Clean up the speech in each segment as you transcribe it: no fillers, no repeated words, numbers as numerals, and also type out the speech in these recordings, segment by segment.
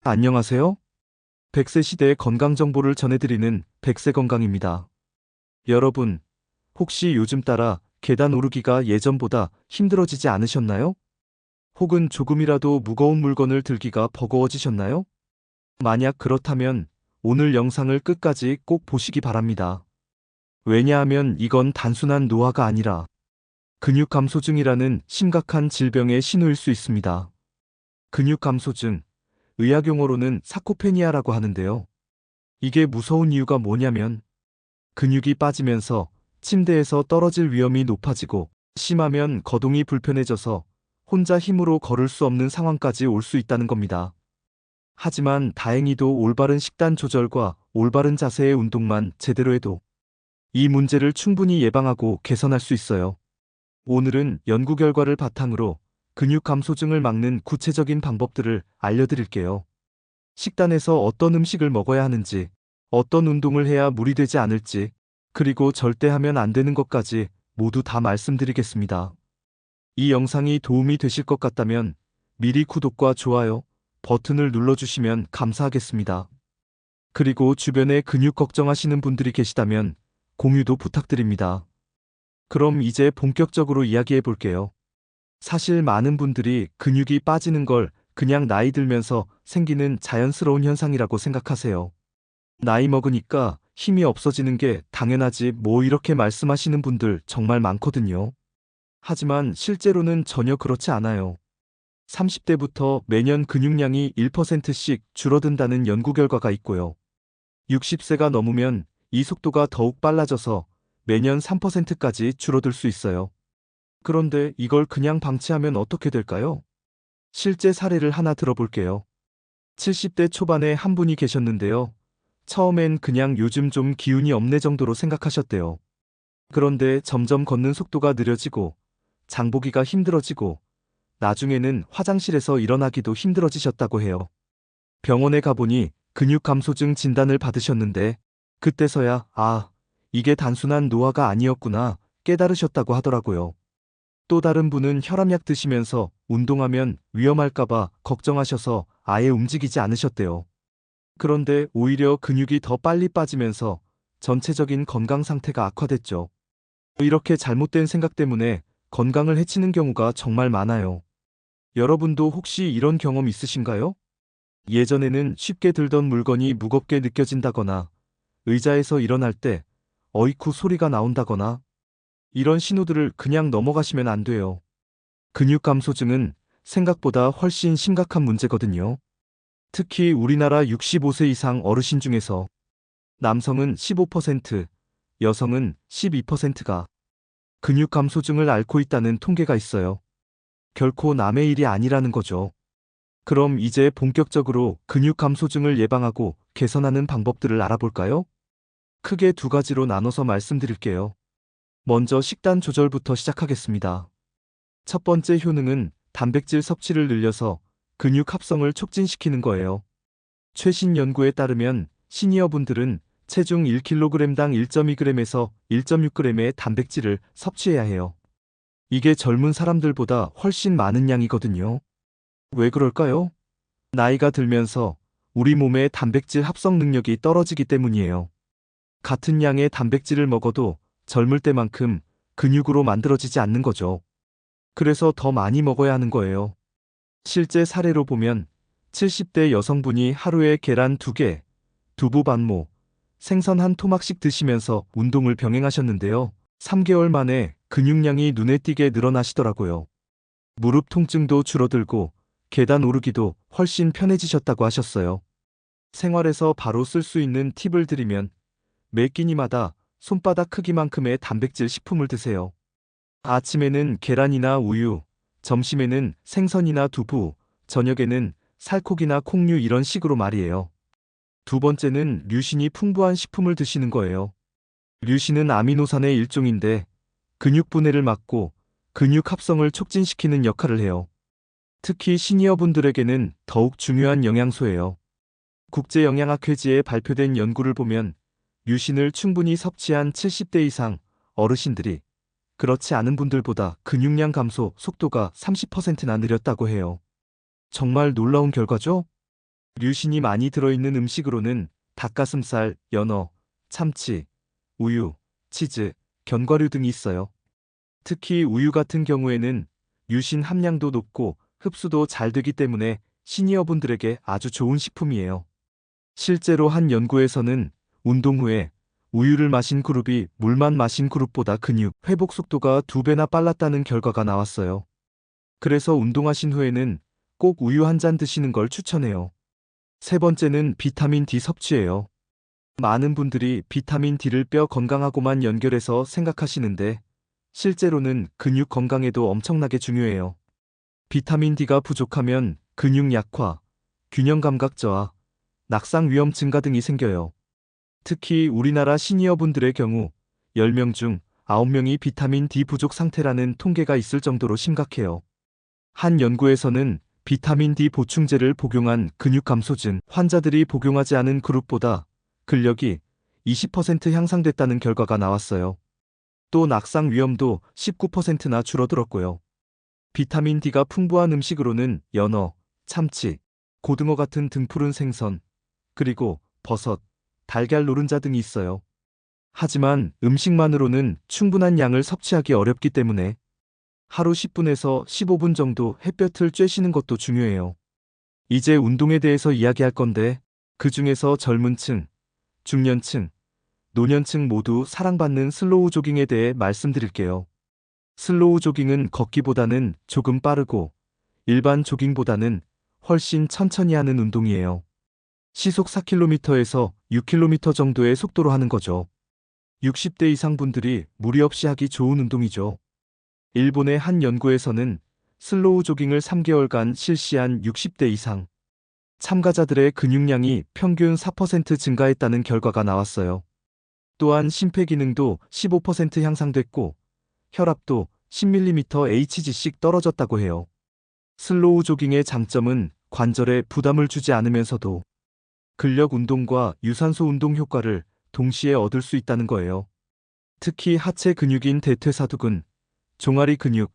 안녕하세요. 100세 시대의 건강 정보를 전해드리는 100세 건강입니다. 여러분, 혹시 요즘 따라 계단 오르기가 예전보다 힘들어지지 않으셨나요? 혹은 조금이라도 무거운 물건을 들기가 버거워지셨나요? 만약 그렇다면 오늘 영상을 끝까지 꼭 보시기 바랍니다. 왜냐하면 이건 단순한 노화가 아니라 근육 감소증이라는 심각한 질병의 신호일 수 있습니다. 근육 감소증, 의학용어로는 사코페니아라고 하는데요. 이게 무서운 이유가 뭐냐면 근육이 빠지면서 침대에서 떨어질 위험이 높아지고 심하면 거동이 불편해져서 혼자 힘으로 걸을 수 없는 상황까지 올 수 있다는 겁니다. 하지만 다행히도 올바른 식단 조절과 올바른 자세의 운동만 제대로 해도 이 문제를 충분히 예방하고 개선할 수 있어요. 오늘은 연구 결과를 바탕으로 근육 감소증을 막는 구체적인 방법들을 알려드릴게요. 식단에서 어떤 음식을 먹어야 하는지, 어떤 운동을 해야 무리되지 않을지, 그리고 절대 하면 안 되는 것까지 모두 다 말씀드리겠습니다. 이 영상이 도움이 되실 것 같다면 미리 구독과 좋아요 버튼을 눌러주시면 감사하겠습니다. 그리고 주변에 근육 걱정하시는 분들이 계시다면 공유도 부탁드립니다. 그럼 이제 본격적으로 이야기해 볼게요. 사실 많은 분들이 근육이 빠지는 걸 그냥 나이 들면서 생기는 자연스러운 현상이라고 생각하세요. 나이 먹으니까 힘이 없어지는 게 당연하지 뭐 이렇게 말씀하시는 분들 정말 많거든요. 하지만 실제로는 전혀 그렇지 않아요. 30대부터 매년 근육량이 1%씩 줄어든다는 연구 결과가 있고요. 60세가 넘으면 이 속도가 더욱 빨라져서 매년 3%까지 줄어들 수 있어요. 그런데 이걸 그냥 방치하면 어떻게 될까요? 실제 사례를 하나 들어볼게요. 70대 초반에 한 분이 계셨는데요. 처음엔 그냥 요즘 좀 기운이 없네 정도로 생각하셨대요. 그런데 점점 걷는 속도가 느려지고 장보기가 힘들어지고 나중에는 화장실에서 일어나기도 힘들어지셨다고 해요. 병원에 가보니 근육 감소증 진단을 받으셨는데 그때서야 이게 단순한 노화가 아니었구나 깨달으셨다고 하더라고요. 또 다른 분은 혈압약 드시면서 운동하면 위험할까봐 걱정하셔서 아예 움직이지 않으셨대요. 그런데 오히려 근육이 더 빨리 빠지면서 전체적인 건강 상태가 악화됐죠. 이렇게 잘못된 생각 때문에 건강을 해치는 경우가 정말 많아요. 여러분도 혹시 이런 경험 있으신가요? 예전에는 쉽게 들던 물건이 무겁게 느껴진다거나 의자에서 일어날 때 어이쿠 소리가 나온다거나 이런 신호들을 그냥 넘어가시면 안 돼요. 근육 감소증은 생각보다 훨씬 심각한 문제거든요. 특히 우리나라 65세 이상 어르신 중에서 남성은 15%, 여성은 12%가 근육 감소증을 앓고 있다는 통계가 있어요. 결코 남의 일이 아니라는 거죠. 그럼 이제 본격적으로 근육 감소증을 예방하고 개선하는 방법들을 알아볼까요? 크게 두 가지로 나눠서 말씀드릴게요. 먼저 식단 조절부터 시작하겠습니다. 첫 번째 효능은 단백질 섭취를 늘려서 근육 합성을 촉진시키는 거예요. 최신 연구에 따르면 시니어분들은 체중 1kg당 1.2g에서 1.6g의 단백질을 섭취해야 해요. 이게 젊은 사람들보다 훨씬 많은 양이거든요. 왜 그럴까요? 나이가 들면서 우리 몸의 단백질 합성 능력이 떨어지기 때문이에요. 같은 양의 단백질을 먹어도 젊을 때만큼 근육으로 만들어지지 않는 거죠. 그래서 더 많이 먹어야 하는 거예요. 실제 사례로 보면 70대 여성분이 하루에 계란 2개, 두부 반모, 생선 한 토막씩 드시면서 운동을 병행하셨는데요. 3개월 만에 근육량이 눈에 띄게 늘어나시더라고요. 무릎 통증도 줄어들고 계단 오르기도 훨씬 편해지셨다고 하셨어요. 생활에서 바로 쓸 수 있는 팁을 드리면 매 끼니마다 손바닥 크기만큼의 단백질 식품을 드세요. 아침에는 계란이나 우유, 점심에는 생선이나 두부, 저녁에는 살코기나 콩류 이런 식으로 말이에요. 두 번째는 류신이 풍부한 식품을 드시는 거예요. 류신은 아미노산의 일종인데 근육 분해를 막고 근육 합성을 촉진시키는 역할을 해요. 특히 시니어분들에게는 더욱 중요한 영양소예요. 국제영양학회지에 발표된 연구를 보면 류신을 충분히 섭취한 70대 이상 어르신들이 그렇지 않은 분들보다 근육량 감소 속도가 30%나 느렸다고 해요. 정말 놀라운 결과죠? 류신이 많이 들어있는 음식으로는 닭가슴살, 연어, 참치, 우유, 치즈, 견과류 등이 있어요. 특히 우유 같은 경우에는 류신 함량도 높고 흡수도 잘 되기 때문에 시니어분들에게 아주 좋은 식품이에요. 실제로 한 연구에서는 운동 후에 우유를 마신 그룹이 물만 마신 그룹보다 근육 회복 속도가 2배나 빨랐다는 결과가 나왔어요. 그래서 운동하신 후에는 꼭 우유 한 잔 드시는 걸 추천해요. 세 번째는 비타민 D 섭취예요. 많은 분들이 비타민 D를 뼈 건강하고만 연결해서 생각하시는데 실제로는 근육 건강에도 엄청나게 중요해요. 비타민 D가 부족하면 근육 약화, 균형 감각 저하, 낙상 위험 증가 등이 생겨요. 특히 우리나라 시니어분들의 경우 10명 중 9명이 비타민 D 부족 상태라는 통계가 있을 정도로 심각해요. 한 연구에서는 비타민 D 보충제를 복용한 근육 감소증 환자들이 복용하지 않은 그룹보다 근력이 20% 향상됐다는 결과가 나왔어요. 또 낙상 위험도 19%나 줄어들었고요. 비타민 D가 풍부한 음식으로는 연어, 참치, 고등어 같은 등푸른 생선, 그리고 버섯, 달걀 노른자 등이 있어요. 하지만 음식만으로는 충분한 양을 섭취하기 어렵기 때문에 하루 10분에서 15분 정도 햇볕을 쬐시는 것도 중요해요. 이제 운동에 대해서 이야기할 건데 그 중에서 젊은 층, 중년층, 노년층 모두 사랑받는 슬로우 조깅에 대해 말씀드릴게요. 슬로우 조깅은 걷기보다는 조금 빠르고 일반 조깅보다는 훨씬 천천히 하는 운동이에요. 시속 4km에서 6km 정도의 속도로 하는 거죠. 60대 이상 분들이 무리 없이 하기 좋은 운동이죠. 일본의 한 연구에서는 슬로우 조깅을 3개월간 실시한 60대 이상 참가자들의 근육량이 평균 4% 증가했다는 결과가 나왔어요. 또한 심폐기능도 15% 향상됐고 혈압도 10mmHg씩 떨어졌다고 해요. 슬로우 조깅의 장점은 관절에 부담을 주지 않으면서도 근력 운동과 유산소 운동 효과를 동시에 얻을 수 있다는 거예요. 특히 하체 근육인 대퇴사두근, 종아리 근육,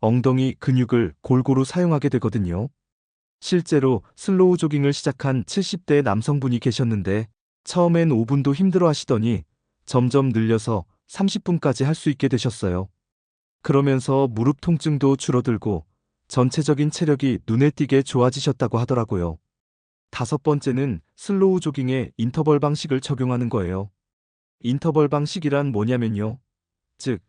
엉덩이 근육을 골고루 사용하게 되거든요. 실제로 슬로우 조깅을 시작한 70대 남성분이 계셨는데 처음엔 5분도 힘들어 하시더니 점점 늘려서 30분까지 할 수 있게 되셨어요. 그러면서 무릎 통증도 줄어들고 전체적인 체력이 눈에 띄게 좋아지셨다고 하더라고요. 다섯 번째는 슬로우 조깅에 인터벌 방식을 적용하는 거예요. 인터벌 방식이란 뭐냐면요. 즉,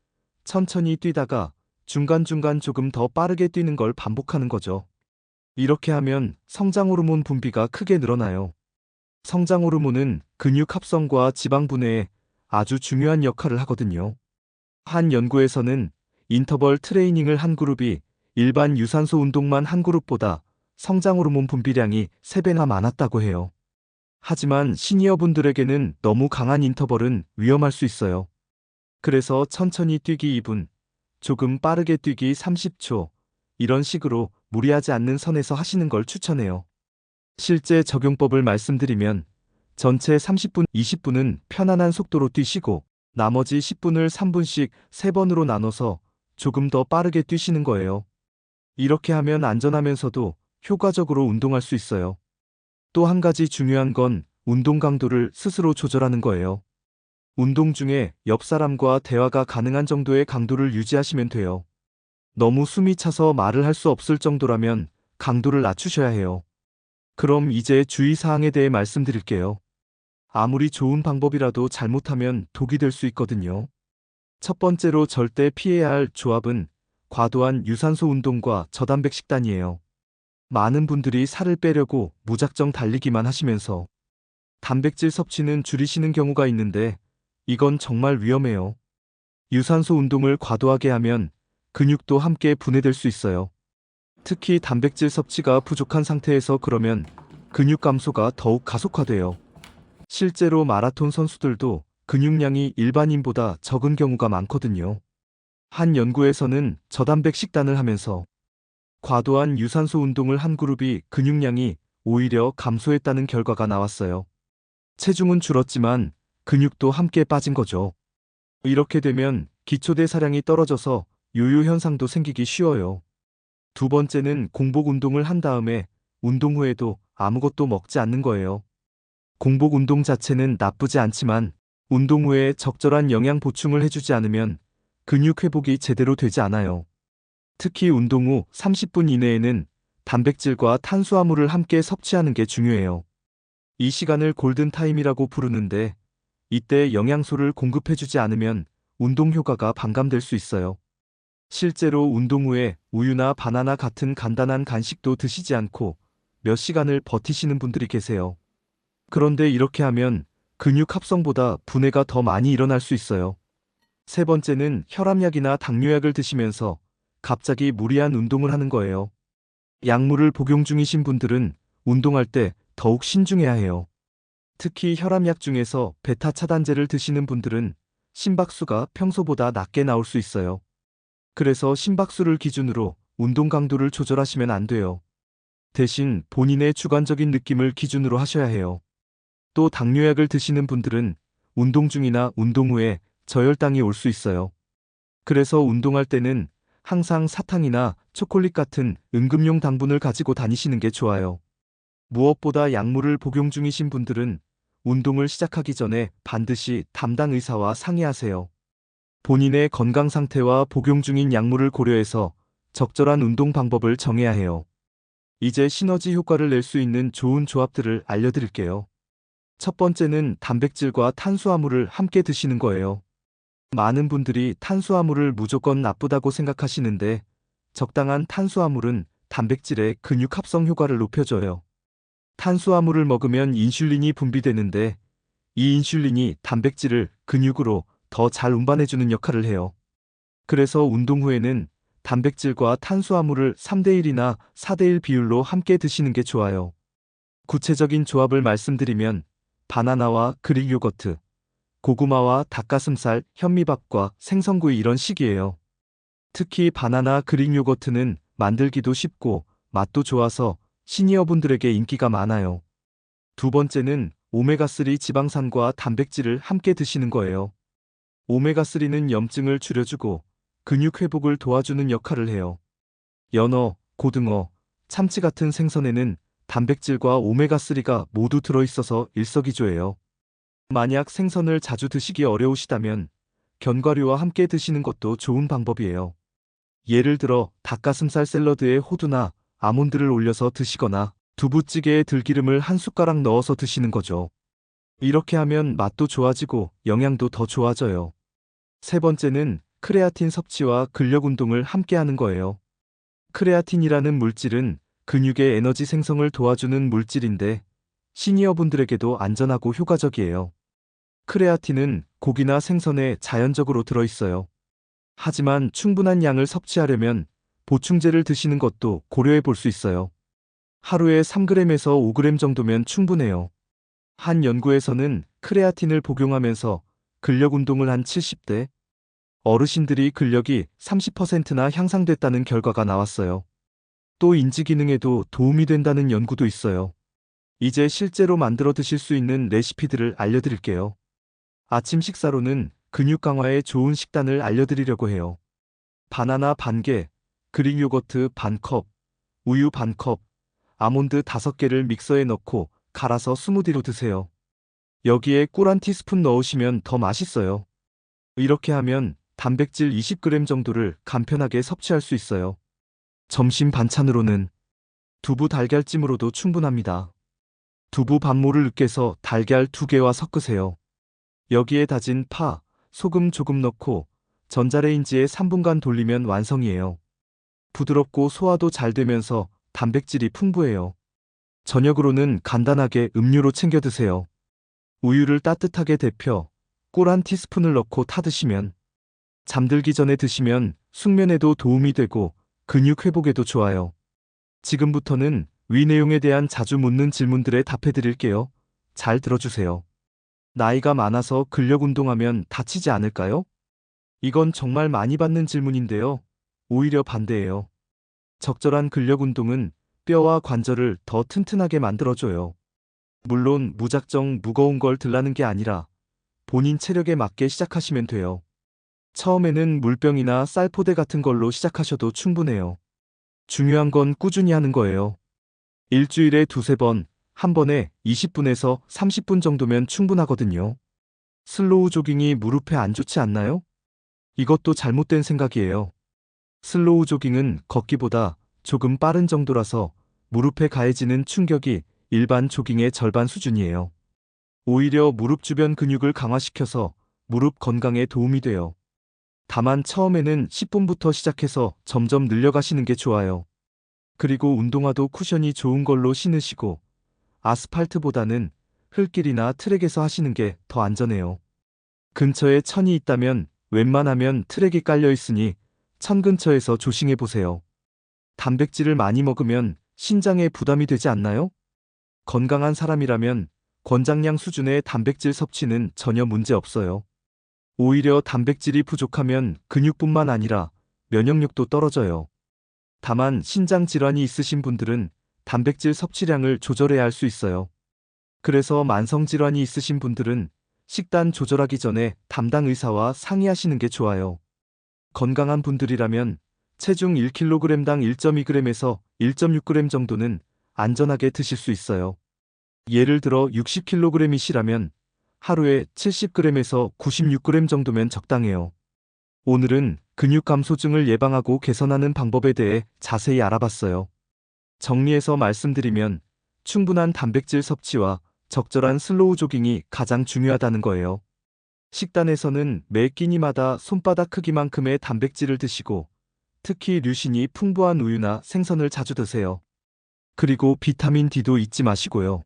천천히 뛰다가 중간중간 조금 더 빠르게 뛰는 걸 반복하는 거죠. 이렇게 하면 성장 호르몬 분비가 크게 늘어나요. 성장 호르몬은 근육 합성과 지방 분해에 아주 중요한 역할을 하거든요. 한 연구에서는 인터벌 트레이닝을 한 그룹이 일반 유산소 운동만 한 그룹보다 성장 호르몬 분비량이 3배나 많았다고 해요. 하지만 시니어분들에게는 너무 강한 인터벌은 위험할 수 있어요. 그래서 천천히 뛰기 2분, 조금 빠르게 뛰기 30초, 이런 식으로 무리하지 않는 선에서 하시는 걸 추천해요. 실제 적용법을 말씀드리면 전체 30분, 20분은 편안한 속도로 뛰시고 나머지 10분을 3분씩 3번으로 나눠서 조금 더 빠르게 뛰시는 거예요. 이렇게 하면 안전하면서도 효과적으로 운동할 수 있어요. 또 한 가지 중요한 건 운동 강도를 스스로 조절하는 거예요. 운동 중에 옆 사람과 대화가 가능한 정도의 강도를 유지하시면 돼요. 너무 숨이 차서 말을 할 수 없을 정도라면 강도를 낮추셔야 해요. 그럼 이제 주의사항에 대해 말씀드릴게요. 아무리 좋은 방법이라도 잘못하면 독이 될 수 있거든요. 첫 번째로 절대 피해야 할 조합은 과도한 유산소 운동과 저단백 식단이에요. 많은 분들이 살을 빼려고 무작정 달리기만 하시면서 단백질 섭취는 줄이시는 경우가 있는데 이건 정말 위험해요. 유산소 운동을 과도하게 하면 근육도 함께 분해될 수 있어요. 특히 단백질 섭취가 부족한 상태에서 그러면 근육 감소가 더욱 가속화돼요. 실제로 마라톤 선수들도 근육량이 일반인보다 적은 경우가 많거든요. 한 연구에서는 저단백 식단을 하면서 과도한 유산소 운동을 한 그룹이 근육량이 오히려 감소했다는 결과가 나왔어요. 체중은 줄었지만 근육도 함께 빠진 거죠. 이렇게 되면 기초대사량이 떨어져서 요요 현상도 생기기 쉬워요. 두 번째는 공복 운동을 한 다음에 운동 후에도 아무것도 먹지 않는 거예요. 공복 운동 자체는 나쁘지 않지만 운동 후에 적절한 영양 보충을 해주지 않으면 근육 회복이 제대로 되지 않아요. 특히 운동 후 30분 이내에는 단백질과 탄수화물을 함께 섭취하는 게 중요해요. 이 시간을 골든타임이라고 부르는데 이때 영양소를 공급해주지 않으면 운동 효과가 반감될 수 있어요. 실제로 운동 후에 우유나 바나나 같은 간단한 간식도 드시지 않고 몇 시간을 버티시는 분들이 계세요. 그런데 이렇게 하면 근육 합성보다 분해가 더 많이 일어날 수 있어요. 세 번째는 혈압약이나 당뇨약을 드시면서 갑자기 무리한 운동을 하는 거예요. 약물을 복용 중이신 분들은 운동할 때 더욱 신중해야 해요. 특히 혈압약 중에서 베타 차단제를 드시는 분들은 심박수가 평소보다 낮게 나올 수 있어요. 그래서 심박수를 기준으로 운동 강도를 조절하시면 안 돼요. 대신 본인의 주관적인 느낌을 기준으로 하셔야 해요. 또 당뇨약을 드시는 분들은 운동 중이나 운동 후에 저혈당이 올 수 있어요. 그래서 운동할 때는 항상 사탕이나 초콜릿 같은 응급용 당분을 가지고 다니시는 게 좋아요. 무엇보다 약물을 복용 중이신 분들은 운동을 시작하기 전에 반드시 담당 의사와 상의하세요. 본인의 건강 상태와 복용 중인 약물을 고려해서 적절한 운동 방법을 정해야 해요. 이제 시너지 효과를 낼 수 있는 좋은 조합들을 알려드릴게요. 첫 번째는 단백질과 탄수화물을 함께 드시는 거예요. 많은 분들이 탄수화물을 무조건 나쁘다고 생각하시는데 적당한 탄수화물은 단백질의 근육 합성 효과를 높여줘요. 탄수화물을 먹으면 인슐린이 분비되는데 이 인슐린이 단백질을 근육으로 더 잘 운반해주는 역할을 해요. 그래서 운동 후에는 단백질과 탄수화물을 3대1이나 4대1 비율로 함께 드시는 게 좋아요. 구체적인 조합을 말씀드리면 바나나와 그릭 요거트, 고구마와 닭가슴살, 현미밥과 생선구이 이런 식이에요. 특히 바나나 그릭 요거트는 만들기도 쉽고 맛도 좋아서 시니어분들에게 인기가 많아요. 두 번째는 오메가3 지방산과 단백질을 함께 드시는 거예요. 오메가3는 염증을 줄여주고 근육 회복을 도와주는 역할을 해요. 연어, 고등어, 참치 같은 생선에는 단백질과 오메가3가 모두 들어있어서 일석이조예요. 만약 생선을 자주 드시기 어려우시다면 견과류와 함께 드시는 것도 좋은 방법이에요. 예를 들어 닭가슴살 샐러드에 호두나 아몬드를 올려서 드시거나 두부찌개에 들기름을 한 숟가락 넣어서 드시는 거죠. 이렇게 하면 맛도 좋아지고 영양도 더 좋아져요. 세 번째는 크레아틴 섭취와 근력 운동을 함께 하는 거예요. 크레아틴이라는 물질은 근육의 에너지 생성을 도와주는 물질인데 시니어분들에게도 안전하고 효과적이에요. 크레아틴은 고기나 생선에 자연적으로 들어있어요. 하지만 충분한 양을 섭취하려면 보충제를 드시는 것도 고려해 볼 수 있어요. 하루에 3g에서 5g 정도면 충분해요. 한 연구에서는 크레아틴을 복용하면서 근력 운동을 한 70대 어르신들이 근력이 30%나 향상됐다는 결과가 나왔어요. 또 인지 기능에도 도움이 된다는 연구도 있어요. 이제 실제로 만들어 드실 수 있는 레시피들을 알려드릴게요. 아침 식사로는 근육 강화에 좋은 식단을 알려드리려고 해요. 바나나 반개, 그릭 요거트 반컵, 우유 반컵, 아몬드 5개를 믹서에 넣고 갈아서 스무디로 드세요. 여기에 꿀 한 티스푼 넣으시면 더 맛있어요. 이렇게 하면 단백질 20g 정도를 간편하게 섭취할 수 있어요. 점심 반찬으로는 두부 달걀찜으로도 충분합니다. 두부 반모를 으깨서 달걀 2개와 섞으세요. 여기에 다진 파, 소금 조금 넣고 전자레인지에 3분간 돌리면 완성이에요. 부드럽고 소화도 잘 되면서 단백질이 풍부해요. 저녁으로는 간단하게 음료로 챙겨 드세요. 우유를 따뜻하게 데펴 꿀 한 티스푼을 넣고 타드시면 잠들기 전에 드시면 숙면에도 도움이 되고 근육 회복에도 좋아요. 지금부터는 위 내용에 대한 자주 묻는 질문들에 답해 드릴게요. 잘 들어주세요. 나이가 많아서 근력 운동하면 다치지 않을까요? 이건 정말 많이 받는 질문인데요. 오히려 반대예요. 적절한 근력 운동은 뼈와 관절을 더 튼튼하게 만들어줘요. 물론 무작정 무거운 걸 들라는 게 아니라 본인 체력에 맞게 시작하시면 돼요. 처음에는 물병이나 쌀포대 같은 걸로 시작하셔도 충분해요. 중요한 건 꾸준히 하는 거예요. 일주일에 두세 번, 한 번에 20분에서 30분 정도면 충분하거든요. 슬로우 조깅이 무릎에 안 좋지 않나요? 이것도 잘못된 생각이에요. 슬로우 조깅은 걷기보다 조금 빠른 정도라서 무릎에 가해지는 충격이 일반 조깅의 절반 수준이에요. 오히려 무릎 주변 근육을 강화시켜서 무릎 건강에 도움이 돼요. 다만 처음에는 10분부터 시작해서 점점 늘려가시는 게 좋아요. 그리고 운동화도 쿠션이 좋은 걸로 신으시고 아스팔트보다는 흙길이나 트랙에서 하시는 게 더 안전해요. 근처에 천이 있다면 웬만하면 트랙이 깔려 있으니 천 근처에서 조싱해 보세요. 단백질을 많이 먹으면 신장에 부담이 되지 않나요? 건강한 사람이라면 권장량 수준의 단백질 섭취는 전혀 문제 없어요. 오히려 단백질이 부족하면 근육뿐만 아니라 면역력도 떨어져요. 다만 신장 질환이 있으신 분들은 단백질 섭취량을 조절해야 할 수 있어요. 그래서 만성 질환이 있으신 분들은 식단 조절하기 전에 담당 의사와 상의하시는 게 좋아요. 건강한 분들이라면 체중 1kg당 1.2g에서 1.6g 정도는 안전하게 드실 수 있어요. 예를 들어 60kg이시라면 하루에 70g에서 96g 정도면 적당해요. 오늘은 근육 감소증을 예방하고 개선하는 방법에 대해 자세히 알아봤어요. 정리해서 말씀드리면 충분한 단백질 섭취와 적절한 슬로우 조깅이 가장 중요하다는 거예요. 식단에서는 매 끼니마다 손바닥 크기만큼의 단백질을 드시고 특히 류신이 풍부한 우유나 생선을 자주 드세요. 그리고 비타민 D도 잊지 마시고요.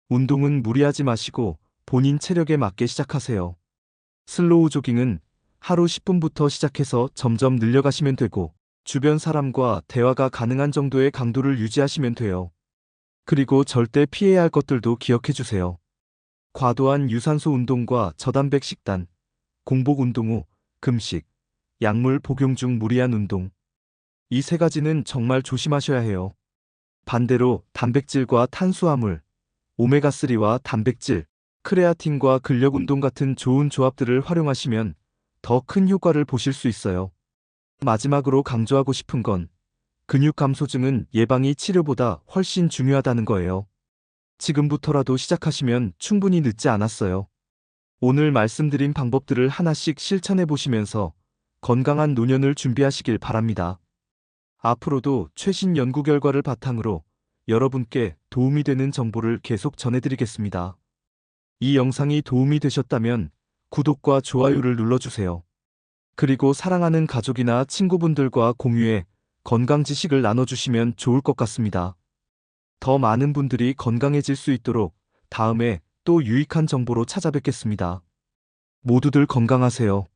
운동은 무리하지 마시고 본인 체력에 맞게 시작하세요. 슬로우 조깅은 하루 10분부터 시작해서 점점 늘려가시면 되고 주변 사람과 대화가 가능한 정도의 강도를 유지하시면 돼요. 그리고 절대 피해야 할 것들도 기억해 주세요. 과도한 유산소 운동과 저단백 식단, 공복 운동 후 금식, 약물 복용 중 무리한 운동. 이 세 가지는 정말 조심하셔야 해요. 반대로 단백질과 탄수화물, 오메가3와 단백질, 크레아틴과 근력 운동 같은 좋은 조합들을 활용하시면 더 큰 효과를 보실 수 있어요. 마지막으로 강조하고 싶은 건 근육 감소증은 예방이 치료보다 훨씬 중요하다는 거예요. 지금부터라도 시작하시면 충분히 늦지 않았어요. 오늘 말씀드린 방법들을 하나씩 실천해 보시면서 건강한 노년을 준비하시길 바랍니다. 앞으로도 최신 연구 결과를 바탕으로 여러분께 도움이 되는 정보를 계속 전해드리겠습니다. 이 영상이 도움이 되셨다면 구독과 좋아요를 눌러주세요. 그리고 사랑하는 가족이나 친구분들과 공유해 건강 지식을 나눠주시면 좋을 것 같습니다. 더 많은 분들이 건강해질 수 있도록 다음에 또 유익한 정보로 찾아뵙겠습니다. 모두들 건강하세요.